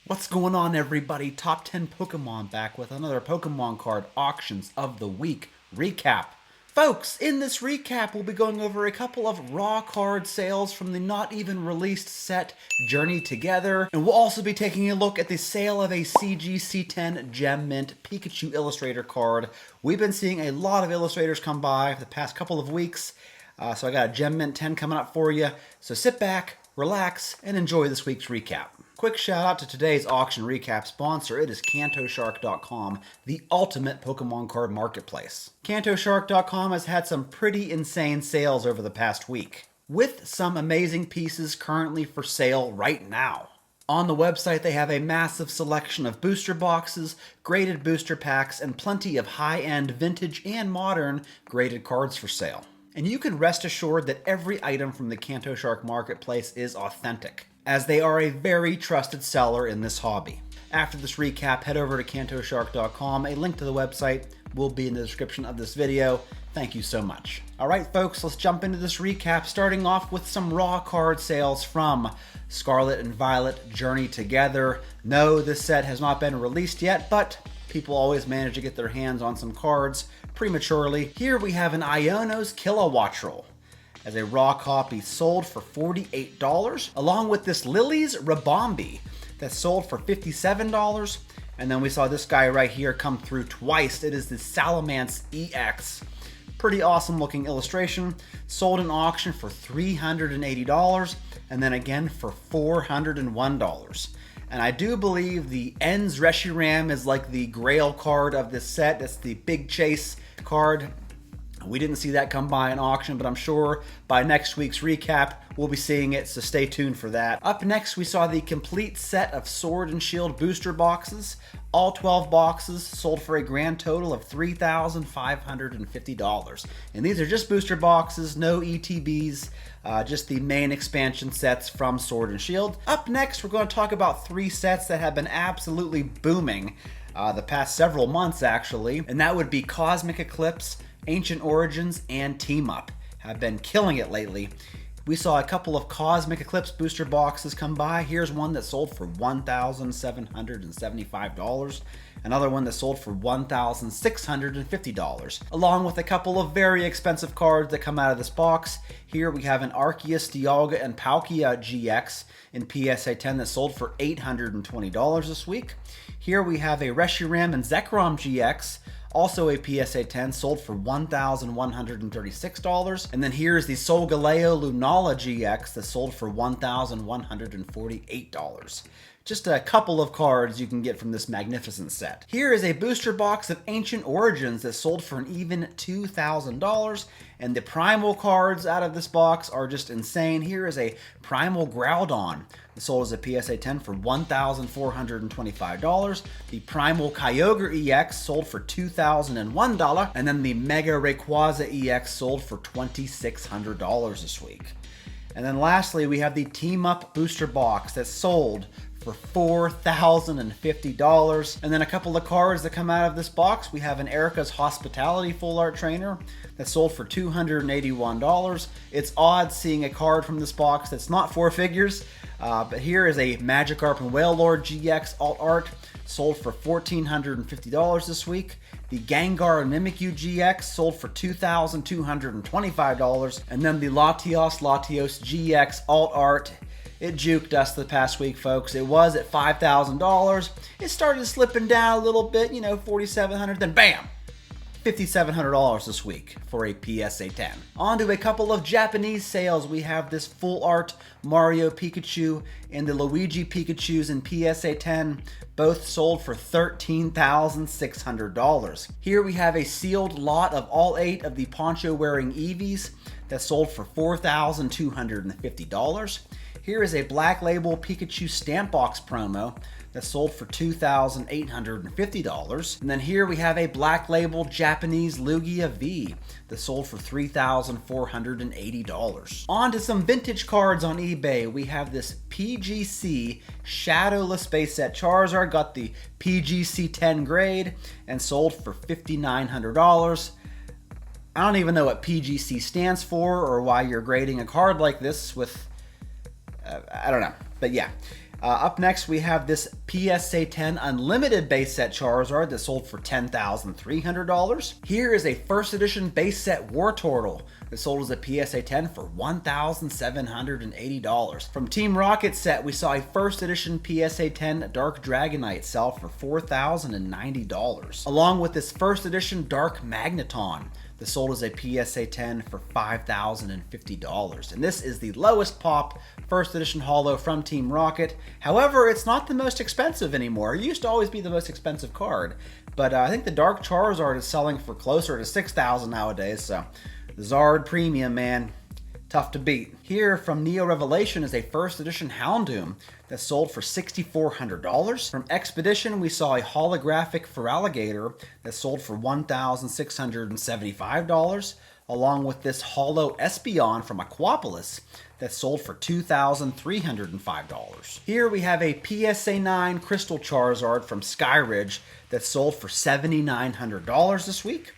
What's going on, everybody? Top 10 Pokemon back with another Pokemon card auctions of the week recap. Folks, in this recap, we'll be going over a couple of raw card sales from the not even released set Journey Together, and we'll also be taking a look at the sale of a CGC10 Gem Mint Pikachu Illustrator card. We've been seeing a lot of illustrators come by for the past couple of weeks, so I got a Gem Mint 10 coming up for you. So sit back, relax, and enjoy this week's recap. Quick shout out to today's auction recap sponsor. It is KantoShark.com, the ultimate Pokemon card marketplace. KantoShark.com has had some pretty insane sales over the past week, with some amazing pieces currently for sale right now. On the website, they have a massive selection of booster boxes, graded booster packs, and plenty of high-end vintage and modern graded cards for sale. And you can rest assured that every item from the KantoShark marketplace is authentic, as they are a very trusted seller in this hobby. After this recap, head over to KantoShark.com. A link to the website will be in the description of this video. Thank you so much. All right, folks, let's jump into this recap, starting off with some raw card sales from Scarlet and Violet Journey Together. No, this set has not been released yet, but people always manage to get their hands on some cards prematurely. Here we have an Iono's Kilowattrel as a raw copy sold for $48, along with this Lily's Rabombi that sold for $57. And then we saw this guy right here come through twice. It is the Lv.X. Pretty awesome looking illustration. Sold in auction for $380, and then again for $401. And I do believe the Ends Reshiram is like the grail card of this set. That's the Big Chase card. We didn't see that come by in auction, but I'm sure by next week's recap, we'll be seeing it, so stay tuned for that. Up next, we saw the complete set of Sword and Shield booster boxes. All 12 boxes sold for a grand total of $3,550. And these are just booster boxes, no ETBs, just the main expansion sets from Sword and Shield. Up next, we're going to talk about three sets that have been absolutely booming the past several months, actually. And that would be Cosmic Eclipse, Ancient Origins, and Team Up. Have been killing it lately. We saw a couple of Cosmic Eclipse booster boxes come by. Here's one that sold for $1,775. Another one that sold for $1,650, along with a couple of very expensive cards that come out of this box. Here we have an Arceus, Dialga, and Palkia GX in PSA 10 that sold for $820 this week. Here we have a Reshiram and Zekrom GX, also a PSA 10, sold for $1,136. And then here's the Solgaleo Lunala GX that sold for $1,148. Just a couple of cards you can get from this magnificent set. Here is a booster box of Ancient Origins that sold for an even $2,000. And the primal cards out of this box are just insane. Here is a Primal Groudon that sold as a PSA 10 for $1,425. The Primal Kyogre EX sold for $2,001. And then the Mega Rayquaza EX sold for $2,600 this week. And then lastly, we have the Team Up booster box that sold for $4,050. And then a couple of cards that come out of this box. We have an Erica's Hospitality Full Art Trainer that sold for $281. It's odd seeing a card from this box that's not four figures, but here is a Magikarp and Wailord GX Alt Art, sold for $1,450 this week. The Gengar and Mimikyu GX sold for $2,225. And then the Latios GX Alt Art, it juked us the past week, folks. It was at $5,000. It started slipping down a little bit, $4,700, then bam! $5,700 this week for a PSA 10. On to a couple of Japanese sales. We have this full art Mario Pikachu and the Luigi Pikachus in PSA 10. Both sold for $13,600. Here we have a sealed lot of all 8 of the poncho-wearing Eevees that sold for $4,250. Here is a Black Label Pikachu Stamp Box promo that sold for $2,850. And then here we have a Black Label Japanese Lugia V that sold for $3,480. On to some vintage cards on eBay. We have this PGC Shadowless Base Set Charizard, got the PGC 10 grade, and sold for $5,900. I don't even know what PGC stands for or why you're grading a card like this with, I don't know. But yeah, Up next, we have this PSA 10 Unlimited base set Charizard that sold for $10,300. Here is a first edition base set War Turtle that sold as a PSA 10 for $1,780. From Team Rocket set, we saw a first edition PSA 10 Dark Dragonite sell for $4,090, along with this first edition Dark Magneton that sold as a PSA 10 for $5,050. And this is the lowest pop first edition holo from Team Rocket. However, it's not the most expensive anymore. It used to always be the most expensive card, but I think the Dark Charizard is selling for closer to $6,000 nowadays, so the Zard Premium, man, tough to beat. Here from Neo Revelation is a first edition Houndoom that sold for $6,400. From Expedition, we saw a holographic Feraligatr that sold for $1,675, along with this holo Espeon from Aquapolis that sold for $2,305. Here we have a PSA 9 Crystal Charizard from Skyridge that sold for $7,900 this week.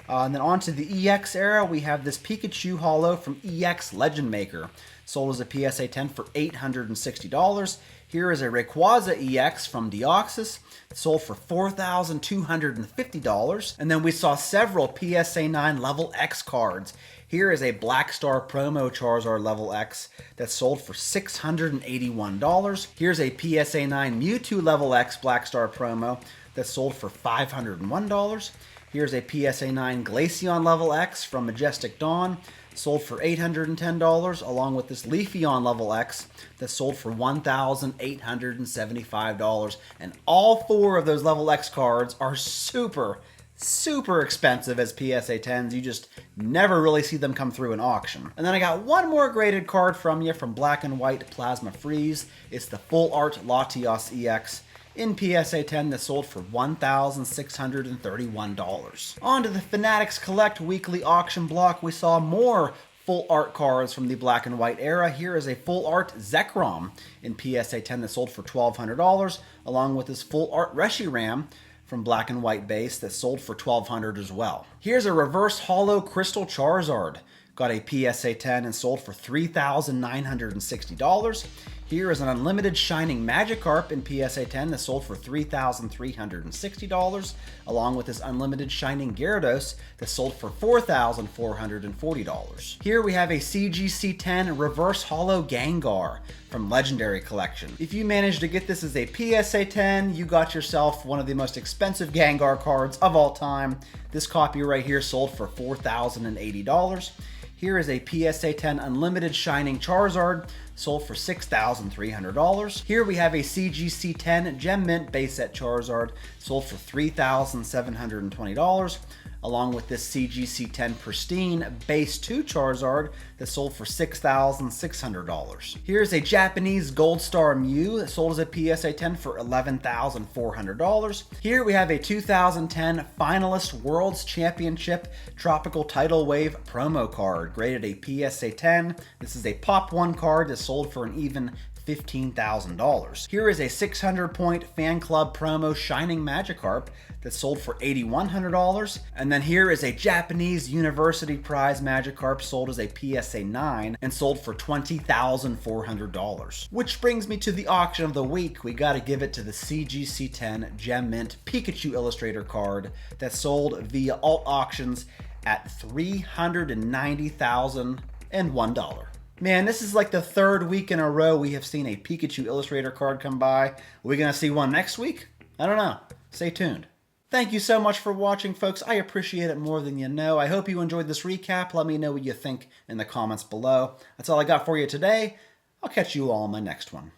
And then on to the EX era, we have this Pikachu holo from EX Legend Maker, sold as a PSA 10 for $860. Here is a Rayquaza EX from Deoxys, sold for $4,250. And then we saw several PSA 9 Level X cards. Here is a Black Star Promo Charizard Level X that sold for $681. Here's a PSA 9 Mewtwo Level X Black Star Promo that sold for $501. Here's a PSA 9 Glaceon Level X from Majestic Dawn, sold for $810, along with this Leafeon Level X that sold for $1,875. And all four of those Level X cards are super expensive as PSA 10s. You just never really see them come through an auction. And then I got one more graded card from you from Black and White Plasma Freeze. It's the Full Art Latios EX in PSA 10 that sold for $1,631. On to the Fanatics Collect weekly auction block, we saw more full art cards from the Black and White era. Here is a full art Zekrom in PSA 10 that sold for $1,200, along with this full art Reshiram from Black and White base that sold for $1,200 as well. Here's a reverse holo Crystal Charizard. Got a PSA 10 and sold for $3,960. Here is an unlimited Shining Magikarp in PSA 10 that sold for $3,360, along with this unlimited Shining Gyarados that sold for $4,440. Here we have a CGC 10 reverse holo Gengar from Legendary Collection. If you managed to get this as a PSA 10, you got yourself one of the most expensive Gengar cards of all time. This copy right here sold for $4,080. Here is a PSA 10 Unlimited Shining Charizard, sold for $6,300. Here we have a CGC 10 Gem Mint base set Charizard, sold for $3,720, along with this CGC 10 Pristine base 2 Charizard that sold for $6,600. Here's a Japanese Gold Star Mew that sold as a PSA 10 for $11,400. Here we have a 2010 Finalist World's Championship Tropical Tidal Wave promo card, graded a PSA 10. This is a Pop 1 card that sold for an even $15,000. Here is a 600-point fan club promo Shining Magikarp that sold for $8,100. And then here is a Japanese University Prize Magikarp sold as a PSA 9 and sold for $20,400. Which brings me to the auction of the week. We gotta give it to the CGC 10 Gem Mint Pikachu Illustrator card that sold via alt auctions at $390,001. Man, this is like the third week in a row we have seen a Pikachu Illustrator card come by. Are we going to see one next week? I don't know. Stay tuned. Thank you so much for watching, folks. I appreciate it more than you know. I hope you enjoyed this recap. Let me know what you think in the comments below. That's all I got for you today. I'll catch you all in my next one.